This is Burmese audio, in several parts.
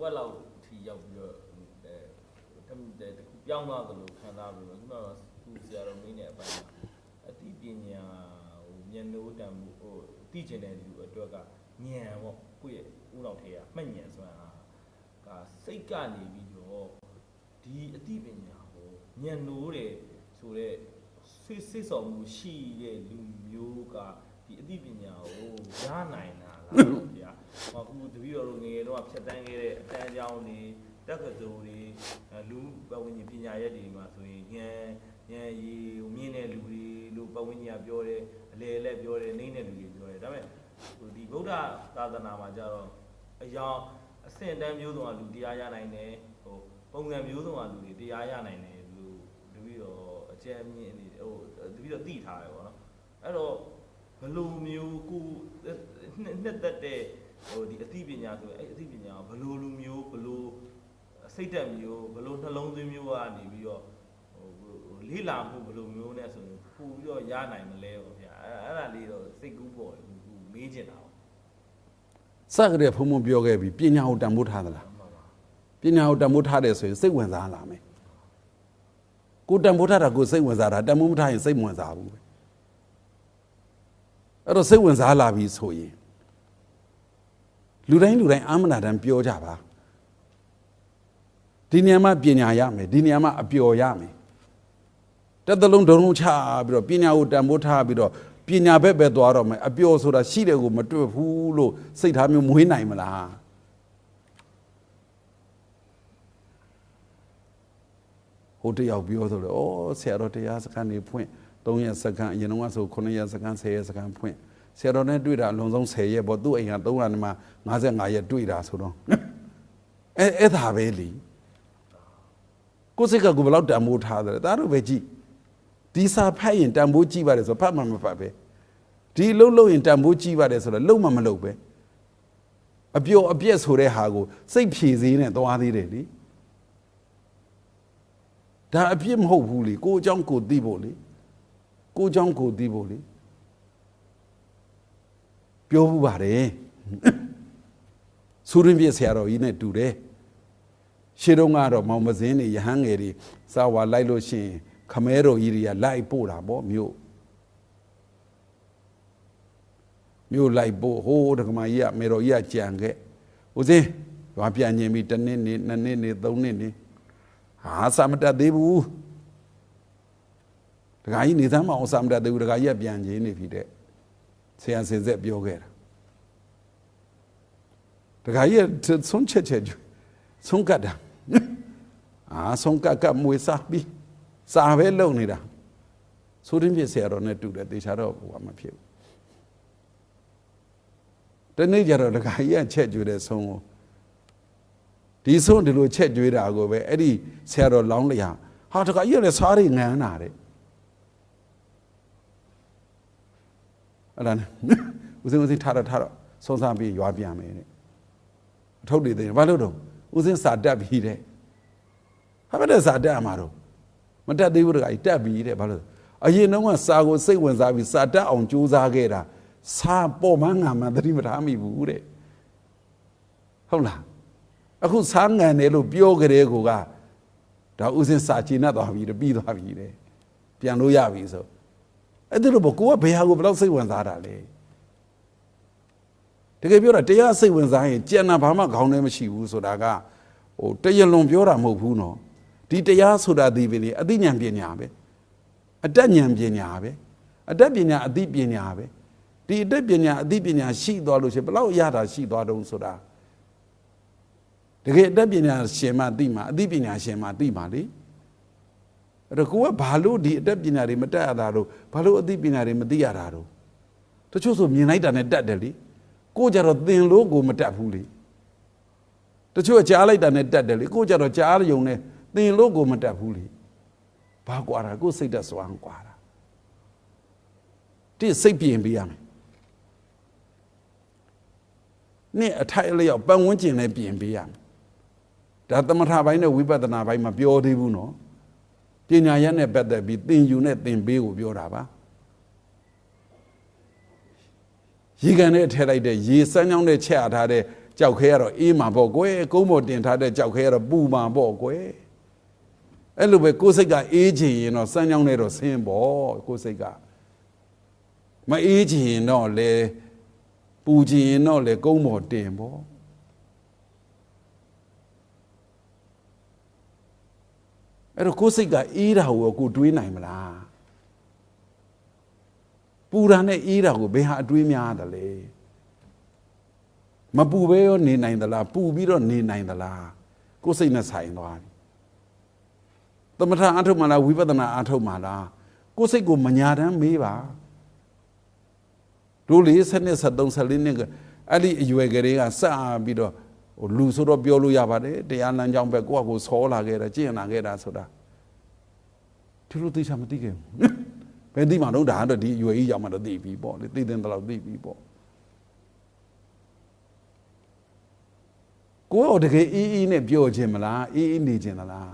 ဝက်လောက်ထိရောက်ပြီးတော့ပြောင်းသွားသလိုခံစားပြီးတော့ခုနကသူဆရာတော်မင်းနဲ့အပိုင်းအသိပညာဟိုမျက်နှိုးတံမှုဟိုသိကျင်တဲ့လူအတွက်ကညံပေါ့ကိုယ့်ရဲ့ဦးတော်ထဲကမှတ်ညံစွမ်းအားကစိတ်ကနေပြီးတော့ဒီအသိပညာကိုညံနိုးတယ်ဆိုတော့စိတ်ဆောင်မှုရှိတဲ့လူမျိုးကဒီအသိပညာကိုရနိုင်တာလားဗျာဟောအခုတပည့်တော်တို့ငယ်တော့ဖြတ်တန်းခဲ့တဲ့အတန်းအကြောင်းတွေတက္ကသိုလ်တွေလူပတ်ဝန်းကျင်ပညာရပ်တွေမှာဆိုရင်ဉာဏ်ရည်မြင့်တဲ့လူတွေလို့ပတ်ဝန်းကျင်ကပြောတယ်အလေလက်ပြောတယ်နှိမ့်တဲ့လူတွေပြောတယ်ဒါပေမဲ့ဒီဗုဒ္ဓသာသနာမှာကျတော့အယောင်အဆင့်တန်းမျိုးစုံကလူတရားရနိုင်တယ်ဟိုပုံစံမျိုးစုံကလူတွေတရားရနိုင်တယ်လို့တပည့်တော်အကျဉ်းမြင့်နေဟိုတပည့်တော်သိထားတယ်ပေါ့နော်အဲ့တော့ဘလိုမျိုးကိုနှစ်သက်တဲ့ဟိုဒီအသိပညာဆိုရင်အဲ့အသိပညာဘလိုလူမျိုးဘလိုစိတ်တက်မျိုးဘလို့နှလုံးသွင်းမျိုးကနေပြီးတော့ဟိုလေးလာမှုဘလို့မျိုးနဲ့ဆိုရင်ပို့ပြီးတော့ရနိုင်မလဲပေါ့ဗျာအဲ့ဒါလေးတော့စိတ်ကူးပေါ်မေးချင်တာပေါ့စကတဲ့ဖုံဖုံပြောခဲ့ပြီပညာကိုတန်ဖိုးထားသလားပညာကိုတန်ဖိုးထားတယ်ဆိုရင်စိတ်ဝင်စားလာမယ်ကိုတန်ဖိုးထားတာကိုစိတ်ဝင်စားတာတန်ဖိုးမထားရင်စိတ်ဝင်စားဘူးပဲအဲ့တော့စိတ်ဝင်စားလာပြီဆိုရင်လူတိုင်းအာမနာတန်ပြောကြပါဒီနေရာမှာပညာရမယ်ဒီနေရာမှာအပျော်ရမယ်တစ်သလုံးဒုံလုံးချပြီးတော့ပညာကိုတန်ဖိုးထားပြီးတော့ပညာဘက်ပဲသွားတော့မယ်အပျော်ဆိုတာရှိတယ်ကိုမတွေ့ဘူးလို့စိတ်ထားမျိုးမွေးနိုင်မလားဟိုတယောက်ပြောဆိုတော့ဩဆရာတော်တရားစခန်းနေဖွင့်3ရက်စခန်းအရင်တော့ဆို9ရက်စခန်း10ရက်စခန်းဖွင့်ဆရာတော်နဲ့တွေ့တာအလုံးစုံ10ရက်ပေါ့သူ့အိမ်က300မှာ55ရက်တွေ့တာဆိုတော့အဲ့ဒါပဲလीကိုယ်စိတ်ကကိုဘယ်လောက်တန်ဖိုးထားတယ်ဒါတော့ပဲကြည့်ဒီစာဖတ်ရင်တန်ဖိုးကြည့်ပါတယ်ဆိုဖတ်မှမဖတ်ပဲဒီလှုပ်ရင်တန်ဖိုးကြည့်ပါတယ်ဆိုတော့လှုပ်မှမလှုပ်ပဲအပျော်အပြက်ဆိုတဲ့ဟာကိုစိတ်ဖြည့်စည်းနဲ့သွားသေးတယ်လीဒါအပြစ်မဟုတ်ဘူးလीကိုအကြောင်းကိုသိဖို့လीကိုအကြောင်းကိုသိဖို့လीပြောဘူးပါတယ်သူရင်းပြဆရာတော်ကြီးနဲ့တူတယ်ရှေ့တုန်းကတော့မောင်မစင်းတွေရဟန်းငယ်တွေစာဝါလိုက်လို့ရှိရင်ခမဲတော်ကြီးတွေကလိုက်ပို့တာပေါ့မြို့လိုက်ပို့ဟိုးတက္ကမကြီးကမေတော်ကြီးကကြံခဲ့ဦးစင်းရွာပြန်ညင်ပြီး1နှစ်နေ2နှစ်နေ3နှစ်နေဟာစာမတတ်သေးဘူးတခါကြီးနေသမ်းမအောင်စာမတတ်သေးဘူးတခါကြီးကပြန်ညင်နေပြီတဲ့ဆရာစင်ဆက်ပြောခဲ့တာတခါကြီးကဆုံးချက်ဆုံးကတ်တာဆုံးကတ်မွေစားပြီးစာပဲလုံနေတာဆိုရင်ပြဆရာတော်နဲ့တူတယ်တေချာတော့ဘာမှမဖြစ်ဘူးတနေ့ကျတော့တခါကြီးကချက်ကျွေးတဲ့ဆုံးကိုဒီဆုံးဒီလိုချက်ကျွေးတာကိုပဲအဲ့ဒီဆရာတော်လောင်းလျာဟာတခါကြီးကလည်းစားရိငန်းတာတဲ့အဲ့ဒါနဲ့ဦးစင်းထားတော့ဆုံးစားပြီးရွာပြန်မယ်တဲ့အထုတ်တွေသိတယ်ဘာလို့တော့ဦးစင်းစာတက်ပြီးတဲ့ဟာပဲစာတက်မှာတော့မတက်သေးဘူးတခါကြီးတက်ပြီးတဲ့ဘာလို့အရင်တော့ကစာကိုစိတ်ဝင်စားပြီးစာတက်အောင်ကြိုးစားခဲ့တာစာပေါ်မှငါမှသတိမထားမိဘူးတဲ့ဟုတ်လားအခုစာငံတယ်လို့ပြောကြတဲ့ကိုကဒါဦးစင်းစာချီနှက်သွားပြီပြီးသွားပြီတဲ့ပြန်လို့ရပြီဆိုအဲ့ဒါလို့ကိုကဘယ်ဟာကိုဘယ်လောက်စိတ်ဝင်စားတာလဲတကယ်ပြောတာတရားစိတ်ဝင်စားရင်ကြံတာဘာမှခေါင်းထဲမရှိဘူးဆိုတာကဟိုတရလွန်ပြောတာမဟုတ်ဘူးနော်ဒီတရားဆိုတာဒီပဲလေအသိဉာဏ်ပညာပဲအတတ်ဉာဏ်ပညာပဲအတတ်ပညာအသိပညာပဲဒီအတတ်ပညာအသိပညာရှိသွားလို့ရှိရင်ဘယ်လောက်ရတာရှိသွားတုံးဆိုတာတကယ်အတတ်ပညာရှင်မှသိမှာအသိပညာရှင်မှသိမှာလေအဲ့တော့ကိုကဘာလို့ဒီအတတ်ပညာတွေမတတ်ရတာတော့ဘာလို့အသိပညာတွေမသိရတာတော့တချို့ဆိုမြင်လိုက်တာနဲ့တတ်တယ်လေကိုကြတော့သင်လို့ကိုမတတ်ဘူးလေတချို့ကြားလိုက်တာနဲ့တတ်တယ်လေကိုကြတော့ကြားရုံနဲ့သင်လို့ကိုမတတ်ဘူးလေဘာကွာတာကိုစိတ်သက်စွမ်းကွာတာတိစိတ်ပြင်ပေးရမယ်နေ့အထိုက်အလျောက်ပတ်ဝန်းကျင်နဲ့ပြင်ပေးရမယ်ဒါသမထဘိုင်းနဲ့ဝိပဿနာဘိုင်းမှာပြောသေးဘူးနော်ပညာရပ်နဲ့ပတ်သက်ပြီးသင်ယူနဲ့သင်ပေးကိုပြောတာပါရေကန်နဲ့ထည့်လိုက်တဲ့ရေစမ်းချောင်းနဲ့ချက်ထားတဲ့ ကြောက်ခဲရတော့အေးမှာပေါ့ကွယ်ကုန်းပေါ်တင်ထားတဲ့ကြောက်ခဲရတော့ပူမှာပေါ့ကွယ်အဲ့လိုပဲကိုယ်စိတ်ကအေးချင်ရင်တော့စမ်းကြောင်းနဲ့တော့ဆင်းပေါ့ကိုယ်စိတ်ကမအေးချင်ရင်တော့လေပူချင်ရင်တော့လေကုန်းပေါ်တင်ပေါ့အဲ့တော့ကိုယ်စိတ်ကအေးတာကိုကိုတွေးနိုင်မလားပူတာနဲ့အေးတာကိုဘယ်ဟာအတွေးများတယ်လဲမပူပဲရောနေနိုင်သလားပူပြီးတော့နေနိုင်သလားကိုယ်စိတ်နဲ့ဆိုင်သွားပြီသမထအထုတ်မှလားဝိပဿနာအထုတ်မှလားကိုယ်စိတ်ကိုမညာတမ်းမေးပါတို့လေး7နှစ်73 14နှစ်အဲ့ဒီအရွယ်ကလေးကစပြီးတော့လူဆိုတော့ပြောလို့ရပါတယ်တရားလမ်းကြောင်းပဲကိုယ့်အကိုဆောလာခဲ့တာကျင့်လာခဲ့တာဆိုတာသူတို့သိချာမသိခဲ့ဘူးဘယ်သိမှတော့ဒါကတော့ဒီအရွယ်ကြီးရောက်မှတော့သိပြီပေါ့လေသိတဲ့တလောက်သိပြီပေါ့ကိုယ်တော့တကယ်အေးနဲ့ပြောခြင်းမလားအေးနေခြင်းသလား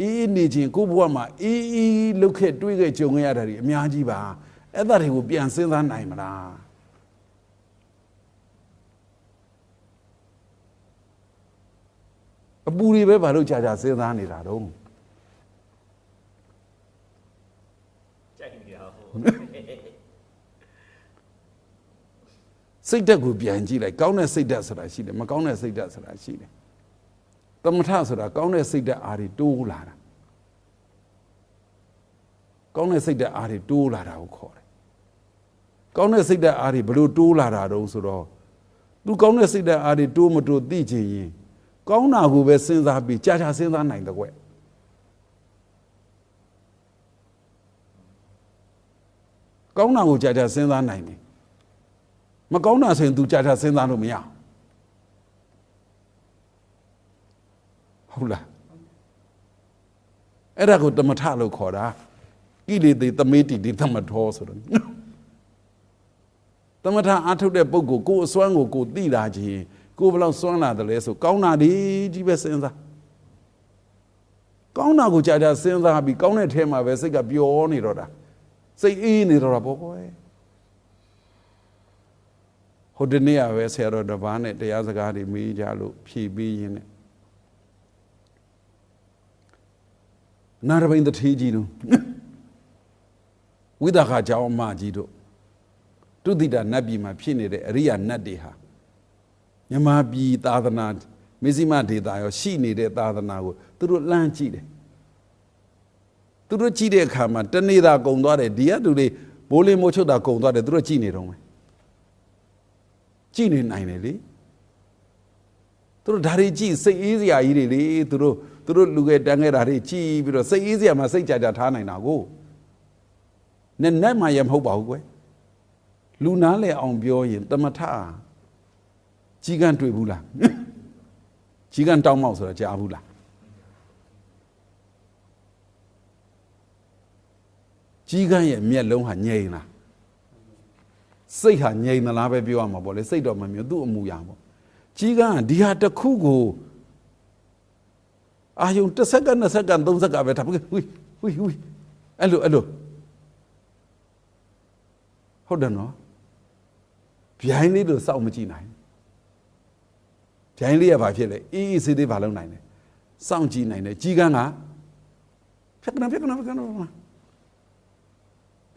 အေးနေခြင်းကိုယ့်ဘဝမှာအေးလုတ်ခဲ့တွေးခဲ့ကြုံခဲ့ရတာတွေအများကြီးပါအဲ့ဒါတွေကိုပြန်စဉ်းစားနိုင်မလားအပူတွေပဲဘာလို့ကြာကြာစဉ်းစားနေတာတော့ကြိုက်နေတာဟုတ်စိတ်ဓာတ်ကိုပြန်ကြည့်လိုက်ကောင်းတဲ့စိတ်ဓာတ်ဆိုတာရှိတယ်မကောင်းတဲ့စိတ်ဓာတ်ဆိုတာရှိတယ်သမထဆိုတာကောင်းတဲ့စိတ်ဓာတ်အားတွေတိုးလာတာကောင်းတဲ့စိတ်ဓာတ်အားတွေတိုးလာတာကိုခေါ်တယ်ကောင်းတဲ့စိတ်ဓာတ်အားတွေဘယ်လိုတိုးလာတာတုံးဆိုတော့သူကောင်းတဲ့စိတ်ဓာတ်အားတွေတိုးမတိုးသိချင်ရင်ကောင်းတာကိုပဲစဉ်းစားပြီးကြာကြာစဉ်းစားနိုင်တဲ့ကွကောင်းတာကိုကြာကြာစဉ်းစားနိုင်တယ်မကောင်းတာဆိုရင် तू ကြာကြာစဉ်းစားလို့မရဟုတ်လားအဲ့ဒါကိုတမထလို့ခေါ်တာကိလေသာသမေတိတိသမထောဆိုတော့တမထအားထုတ်တဲ့ပုဂ္ဂိုလ်ကိုယ်အစွမ်းကိုသိလာခြင်းကိုယ်ဘယ်လောက်စွမ်းလာတယ်လဲဆိုကောင်းတာဒီကြီးပဲစဉ်းစားကောင်းတာကိုကြာကြာစဉ်းစားပြီးကောင်းတဲ့ထဲမှာပဲစိတ်ကပျော်နေတော့တာစိတ်အေးနေတော့တာပေါ့ကွယ်ဟိုတနေ့ကပဲဆရာတော်တစ်ပါးနဲ့တရားစကားတွေမေးကြလို့ဖြေပြီးရင်းနဲ့နာရဘိန်တထေးကြီးတို့ဝိသခာကျောင်းအမကြီးတို့တုတိတာနတ်ပြည်မှာဖြစ်နေတဲ့အရိယာနတ်တွေဟာမြမပြည်သာသနာမေဇိမဒေတာရောရှိနေတဲ့သာသနာကိုသူတို့လှမ်းကြည့်တယ်သူတို့ကြည့်တဲ့အခါမှာတနေ့သာကုံသွားတယ်ဒီကသူတွေဘိုးလေးမိုးချုပ်တာကုံသွားတယ်သူတို့ကြည့်နေတော့မယ်ကြည့်နေနိုင်တယ်လေသူတို့ဒါတွေကြည့်စိတ်အေးစရာကြီးတွေလေသူတို့လူငယ်တန်းခဲ့တာတွေကြည့်ပြီးတော့စိတ်အေးစရာမှာစိတ်ကြကြထားနိုင်တာကိုနဲ့မှရမဟုတ်ပါဘူးကွယ်လူနာလေအောင်ပြောရင်တမထကြီးကန်းတွေ့ဘူးလားကြီးကန်းတောင်းမောက်ဆိုတာကြားဘူးလားကြီးကန်းရဲ့မျက်လုံးဟာငြိမ်လားစိတ်ဟာငြိမ်သလားပဲပြောရမှာပေါ့လေစိတ်တော့မမျိုးသူ့အမူအရာပေါ့ကြီးကန်းဒီဟာတစ်ခုကိုအာယုံ1စက္ကန့်2စက္ကန့်3စက္ကန့်ပဲထားပြီးဟွီအဲ့လိုဟုတ်တယ်နော်ဗျိုင်းလေးတို့စောင့်မကြည့်နိုင်ဗျိုင်းလေးကဘာဖြစ်လဲအေးဆေးသေးဘာလုပ်နိုင်လဲစောင့်ကြည့်နိုင်တယ်ကြီးကန်းကဖြက်ကနာ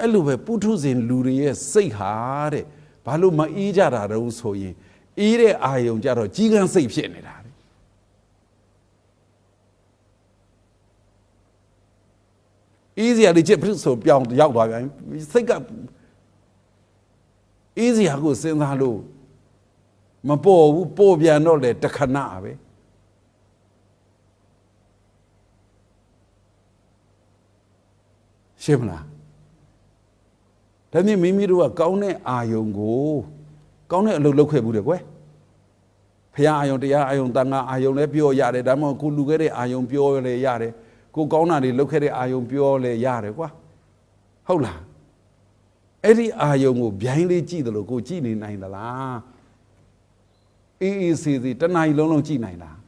အဲ့လိုပဲပုထုဇဉ်လူတွေရဲ့စိတ်ဟာတဲ့ဘာလို့မအေးကြတာတုံးဆိုရင်အေးတဲ့အာယုံကြတော့ကြီးကန်းစိတ်ဖြစ်နေတာတဲ့အေးစရာလေးချက်ဖြစ်ဆိုပြောင်းရောက်သွားပြန်စိတ်ကအေးစရာကိုစဉ်းစားလို့မပေါ်ဘူးပေါ်ပြန်တော့လေတခဏပဲရှင်းမလားဒါမြင်မိမိတို့ကကောင်းတဲ့အာယုံကိုကောင်းတဲ့အလုပ်လုပ်ခဲ့ဘူးတယ်ကွယ်ဖရာအာယုံတရားအာယုံတန်ခါအာယုံလည်းပြောရတယ်ဒါမှမဟုတ်ကိုလူခဲ့တဲ့အာယုံပြောလည်းရတယ်ကိုကောင်းတာတွေလုပ်ခဲ့တဲ့အာယုံပြောလည်းရတယ်ကွာဟုတ်လားအဲ့ဒီအာယုံကိုဗျိုင်းလေးကြည့်တယ်လို့ကိုကြည့်နေနိုင်သလားအေးအေးဆေးဆေးတနားကြီးလုံးလုံးကြည့်နိုင်လား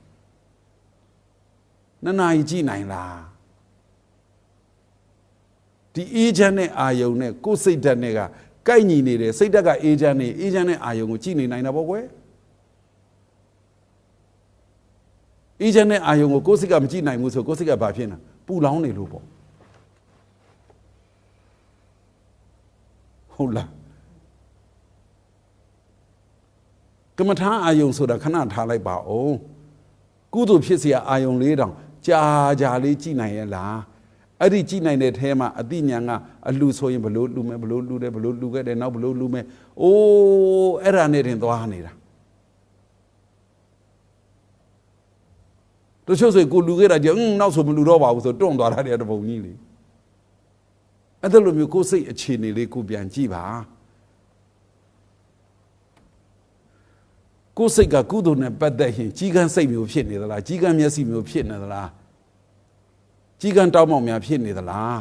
နှစ်နာရီကြည့်နိုင်လားဒီအေးချမ်းတဲ့အာယုံနဲ့ကိုယ်စိတ်ဓာတ်နဲ့ကကိုက်ညီနေတယ်စိတ်ဓာတ်ကအေးချမ်းနေအေးချမ်းတဲ့အာယုံကိုကြည့်နေနိုင်တာပေါ့ကွယ် အေးချမ်းတဲ့အာယုံကိုကိုယ်စိတ်ကမကြည့်နိုင်ဘူးဆိုကိုယ်စိတ်ကဘာဖြစ်နေပူလောင်နေလို့ပေါ့ဟုတ်လားကမ္မထာအာယုံဆိုတာခဏထားလိုက်ပါအောင်ကုသိုလ်ဖြစ်เสียအာယုံလေးတောင်ကြာလေးကြည့်နိုင်ရဲ့လားအဲ့ဒီကြည့်နိုင်တဲ့ထဲမှာအတိညာကအလှဆိုရင်ဘလို့လှူမယ်ဘလို့လှူတယ်ဘလို့လှူခဲ့တယ်နောက်ဘလို့လှူမယ်အိုးအဲ့ဒါနဲ့တင်သွားနေတာတို့ချို့ဆိုကိုလှူခဲ့တာကြနောက်ဆိုမလှူတော့ပါဘူးဆိုတွန့်သွားတာတဲ့တပုံကြီးလေအဲ့ဒါလိုမျိုးကိုယ်စိတ်အခြေအနေလေးကိုပြန်ကြည့်ပါကိုယ်စိတ်ကကုသိုလ်နဲ့ပတ်သက်ရင်ကြီးကန်းစိတ်မျိုးဖြစ်နေသလားကြီးကန်းမျက်စိမျိုးဖြစ်နေသလားကြီးကန်းတောက်မောက်များဖြစ်နေသလား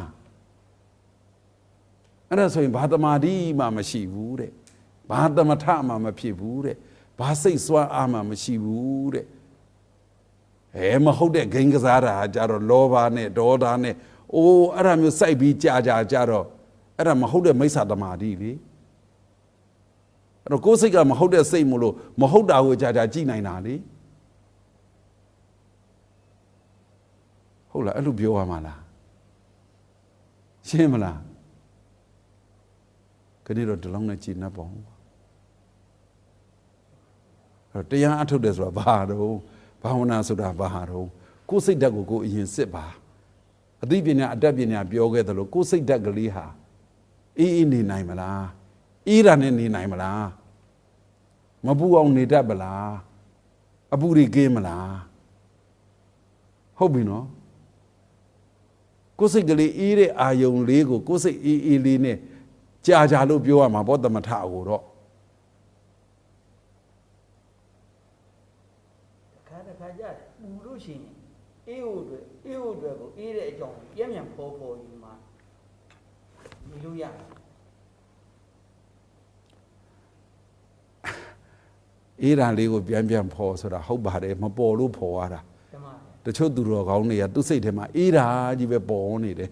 အဲ့ဒါဆိုရင်ဘာတမာတိမှမရှိဘူးတဲ့ဘာသမထမှမဖြစ်ဘူးတဲ့ဘာစိတ်စွမ်းအားမှမရှိဘူးတဲ့မဟုတ်တဲ့ဂိမ်းကစားတာကြတော့လောဘနဲ့ဒေါသနဲ့အိုးအဲ့ဒါမျိုးစိုက်ပြီးကြာကြတော့အဲ့ဒါမဟုတ်တဲ့မိစ္ဆာတမာတိလေအဲ့တော့ကိုယ်စိတ်ကမဟုတ်တဲ့စိတ်မို့လို့မဟုတ်တာကိုကြာကြည့်နိုင်တာလေဟုတ်လားအဲ့လိုပြောရမှာလားရှင်းမလားခဏတော့ဒီလောက်နဲ့ကြည်နှပ်ပေါ့အဲ့တော့တရားအထုတ်တယ်ဆိုတာဘာတော့ဘာဝနာဆိုတာဘာတော့ကိုယ်စိတ်ဓာတ်ကိုကိုယ်အရင်စစ်ပါအသိပညာအတတ်ပညာပြောခဲ့သလိုကိုယ်စိတ်ဓာတ်ကလေးဟာအေးနေနိုင်မလားအေးတာနဲ့နေနိုင်မလားမပူအောင်နေတတ်ပလားအပူတွေကင်းမလားဟုတ်ပြီနော်ကိုယ်စိတ်ကလေးအေးတဲ့အာယုံလေးကိုကိုယ်စိတ်အေးလေးနဲ့ကြာလို့ပြောရမှာပေါ့သမထကိုတော့ခါကြပူလို့ရှိရင်အေးဟုတ်အတွက်ကိုအေးတဲ့အကြောင်းပြင်းပြန်ဖော်ယူမှာနေလို့ရတယ်အေးဓာလေးကိုပြန်ဖော်ဆိုတာဟုတ်ပါတယ်မပေါ်လို့ဖော်ရတာတချို့သူတော်ကောင်းတွေကသူ့စိတ်ထဲမှာအေးဓာကြီးပဲပေါ်နေတယ်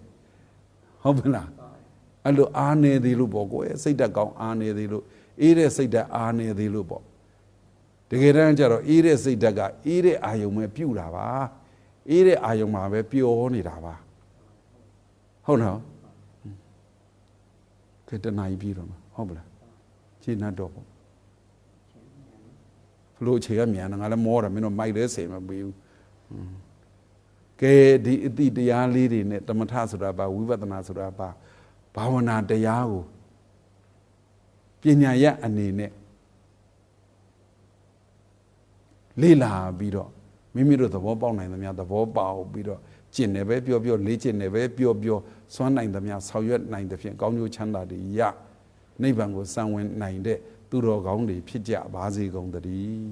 ဟုတ်ပြီလားအဲ့လိုအားနေသေးလို့ပေါ့ကိုယ်စိတ်ဓာတ်ကောင်းအားနေသေးလို့အေးတဲ့စိတ်ဓာတ်အားနေသေးလို့ပေါ့တကယ်တမ်းကျတော့အေးတဲ့စိတ်ဓာတ်ကအေးတဲ့အာယုံပဲပြုတ်တာပါအေးတဲ့အာယုံမှာပဲပျော်နေတာပါဟုတ်နော်ကဲတနာကြီးပြီးတော့မှာဟုတ်ပလားရှင်းတော့ပေါ့ဘလို့ခြေကမြန်တယ်ငါလည်းမောတာမင်းတို့မိုက်လဲစေမပေးဘူးကဲဒီအတိတရားလေးတွေနဲ့တမထဆိုတာပါဝိပဿနာဆိုတာပါဘာဝနာတရားကိုပညာရအနေနဲ့လေ့လာပြီးတော့မိမိတို့သဘောပေါက်နိုင်သမျှသဘောပေါက်ပြီးတော့ကျင့်တယ်ပဲပြောလေ့ကျင့်တယ်ပဲပြောစွမ်းနိုင်သမျှဆောင်ရွက်နိုင်တဲ့ဖြင့်ကောင်းကျိုးချမ်းသာတွေရနိဗ္ဗာန်ကိုစံဝင်နိုင်တဲ့သူတော်ကောင်းတွေဖြစ်ကြပါစေကုန်သတည်း